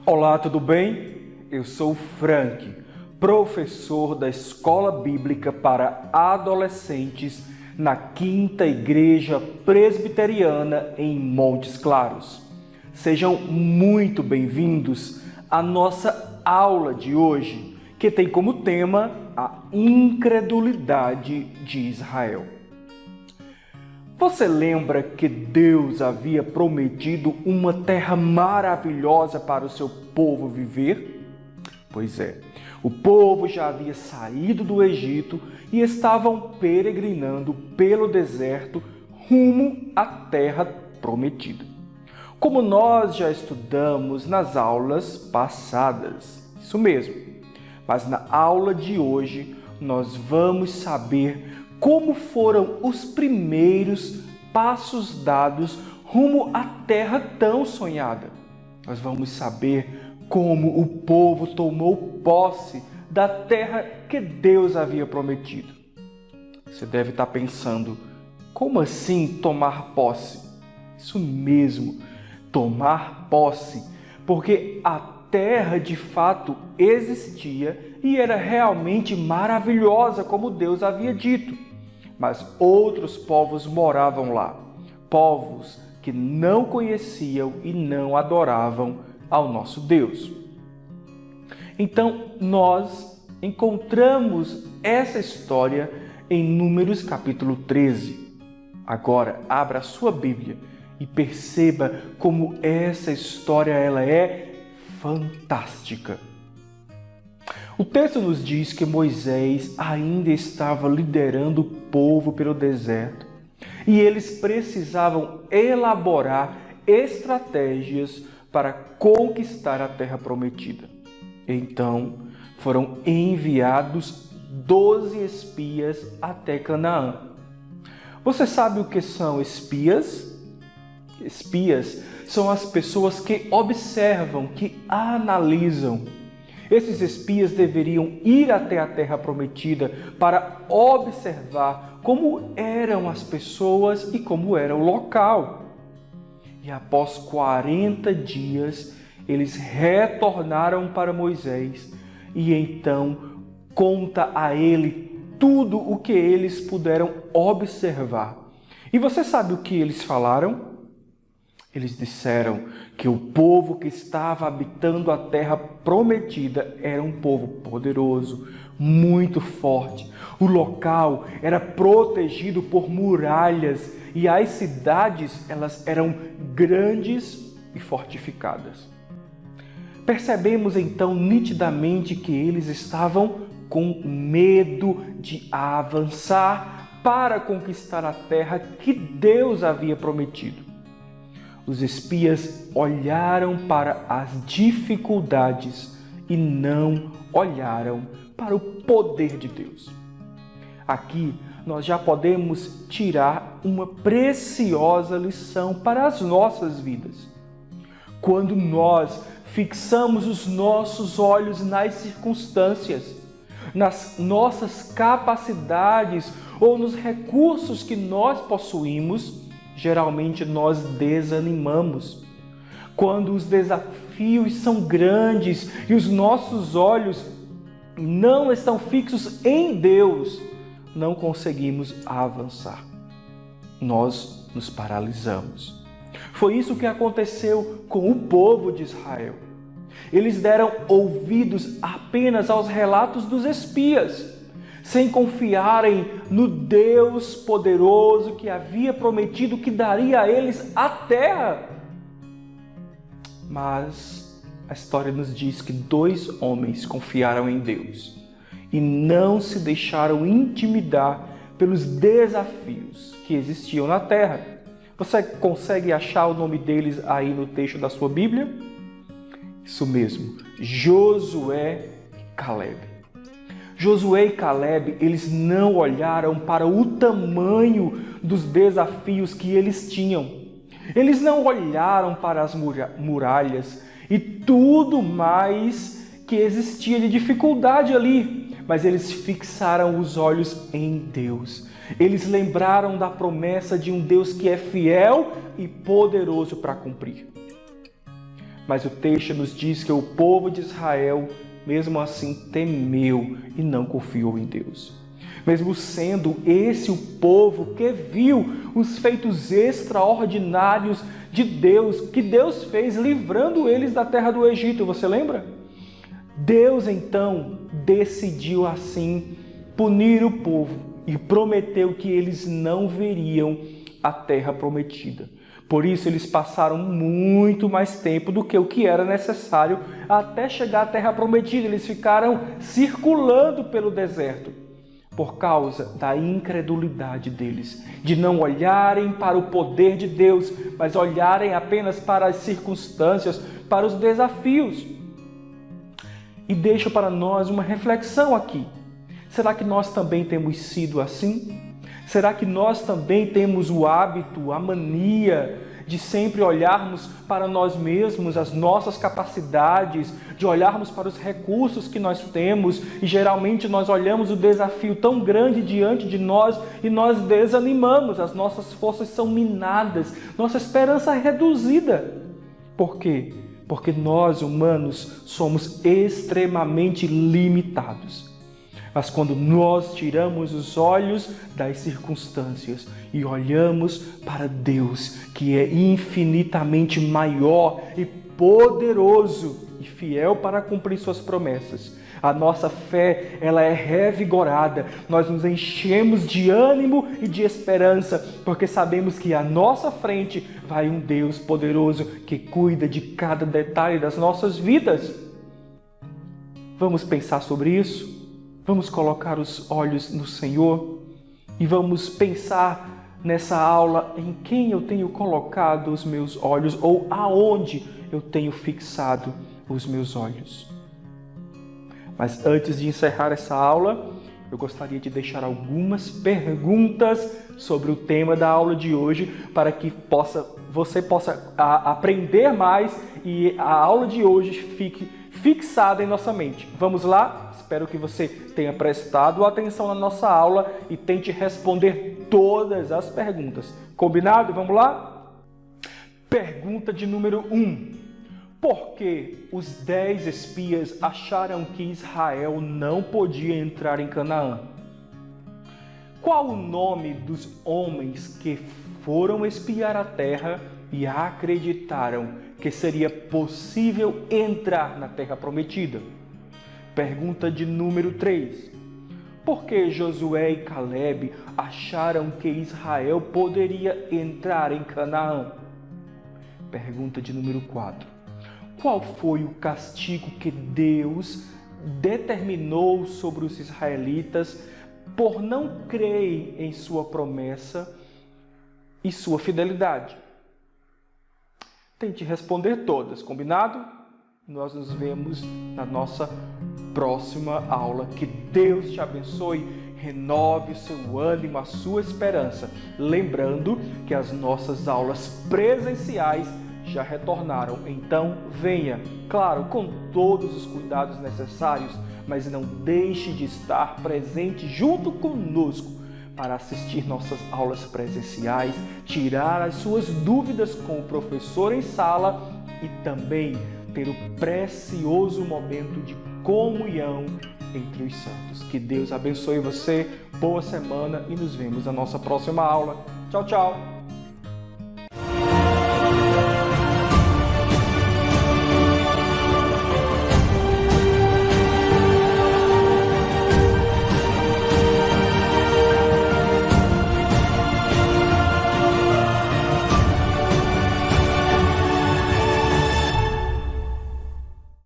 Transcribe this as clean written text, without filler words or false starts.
Olá, tudo bem? Eu sou o Frank, professor da Escola Bíblica para Adolescentes na Quinta Igreja Presbiteriana em Montes Claros. Sejam muito bem-vindos à nossa aula de hoje, que tem como tema a incredulidade de Israel. Você lembra que Deus havia prometido uma terra maravilhosa para o seu povo viver? Pois é, o povo já havia saído do Egito e estavam peregrinando pelo deserto rumo à terra prometida. Como nós já estudamos nas aulas passadas, isso mesmo. Mas na aula de hoje nós vamos saber como foram os primeiros passos dados rumo à terra tão sonhada. Nós vamos saber como o povo tomou posse da terra que Deus havia prometido. Você deve estar pensando, como assim tomar posse? Isso mesmo, tomar posse, porque a terra de fato existia e era realmente maravilhosa, como Deus havia dito. Mas outros povos moravam lá, povos que não conheciam e não adoravam ao nosso Deus. Então, nós encontramos essa história em Números capítulo 13. Agora, abra a sua Bíblia e perceba como essa história ela é fantástica. O texto nos diz que Moisés ainda estava liderando o povo pelo deserto e eles precisavam elaborar estratégias para conquistar a terra prometida. Então, foram enviados 12 espias até Canaã. Você sabe o que são espias? Espias são as pessoas que observam, que analisam. Esses espias deveriam ir até a terra prometida para observar como eram as pessoas e como era o local. E após 40 dias, eles retornaram para Moisés e então conta a ele tudo o que eles puderam observar. E você sabe o que eles falaram? Eles disseram que o povo que estava habitando a terra prometida era um povo poderoso, muito forte. O local era protegido por muralhas e as cidades elas eram grandes e fortificadas. Percebemos então nitidamente que eles estavam com medo de avançar para conquistar a terra que Deus havia prometido. Os espias olharam para as dificuldades e não olharam para o poder de Deus. Aqui nós já podemos tirar uma preciosa lição para as nossas vidas. Quando nós fixamos os nossos olhos nas circunstâncias, nas nossas capacidades ou nos recursos que nós possuímos, geralmente nós desanimamos. Quando os desafios são grandes e os nossos olhos não estão fixos em Deus, não conseguimos avançar. Nós nos paralisamos. Foi isso que aconteceu com o povo de Israel. Eles deram ouvidos apenas aos relatos dos espias, sem confiarem no Deus poderoso que havia prometido que daria a eles a terra. Mas a história nos diz que 2 homens confiaram em Deus e não se deixaram intimidar pelos desafios que existiam na terra. Você consegue achar o nome deles aí no texto da sua Bíblia? Isso mesmo, Josué e Caleb. Josué e Caleb, eles não olharam para o tamanho dos desafios que eles tinham. Eles não olharam para as muralhas e tudo mais que existia de dificuldade ali, mas eles fixaram os olhos em Deus. Eles lembraram da promessa de um Deus que é fiel e poderoso para cumprir. Mas o texto nos diz que o povo de Israel, mesmo assim, temeu e não confiou em Deus. Mesmo sendo esse o povo que viu os feitos extraordinários de Deus, que Deus fez livrando eles da terra do Egito, você lembra? Deus então decidiu assim punir o povo e prometeu que eles não veriam a terra prometida. Por isso eles passaram muito mais tempo do que o que era necessário até chegar à terra prometida. Eles ficaram circulando pelo deserto por causa da incredulidade deles, de não olharem para o poder de Deus, mas olharem apenas para as circunstâncias, para os desafios. E deixo para nós uma reflexão aqui. Será que nós também temos sido assim? Será que nós também temos o hábito, a mania de sempre olharmos para nós mesmos, as nossas capacidades, de olharmos para os recursos que nós temos e geralmente nós olhamos o desafio tão grande diante de nós e nós desanimamos, as nossas forças são minadas, nossa esperança é reduzida. Por quê? Porque nós, humanos, somos extremamente limitados. Mas quando nós tiramos os olhos das circunstâncias e olhamos para Deus, que é infinitamente maior e poderoso e fiel para cumprir suas promessas, a nossa fé ela é revigorada, nós nos enchemos de ânimo e de esperança, porque sabemos que à nossa frente vai um Deus poderoso que cuida de cada detalhe das nossas vidas. Vamos pensar sobre isso? Vamos colocar os olhos no Senhor e vamos pensar nessa aula em quem eu tenho colocado os meus olhos ou aonde eu tenho fixado os meus olhos. Mas antes de encerrar essa aula, eu gostaria de deixar algumas perguntas sobre o tema da aula de hoje para que você possa aprender mais e a aula de hoje fique fixada em nossa mente. Vamos lá? Espero que você tenha prestado atenção na nossa aula e tente responder todas as perguntas. Combinado? Vamos lá? Pergunta de número 1. Por que os 10 espias acharam que Israel não podia entrar em Canaã? Qual o nome dos homens que foram espiar a terra e acreditaram que seria possível entrar na terra prometida? Pergunta de número 3. Por que Josué e Caleb acharam que Israel poderia entrar em Canaã? Pergunta de número 4. Qual foi o castigo que Deus determinou sobre os israelitas por não crerem em sua promessa e sua fidelidade? Tente responder todas, combinado? Nós nos vemos na nossa próxima aula. Que Deus te abençoe, renove o seu ânimo, a sua esperança. Lembrando que as nossas aulas presenciais já retornaram, então venha, claro, com todos os cuidados necessários, mas não deixe de estar presente junto conosco para assistir nossas aulas presenciais, tirar as suas dúvidas com o professor em sala e também ter o precioso momento de comunhão entre os santos. Que Deus abençoe você, boa semana e nos vemos na nossa próxima aula. Tchau, tchau!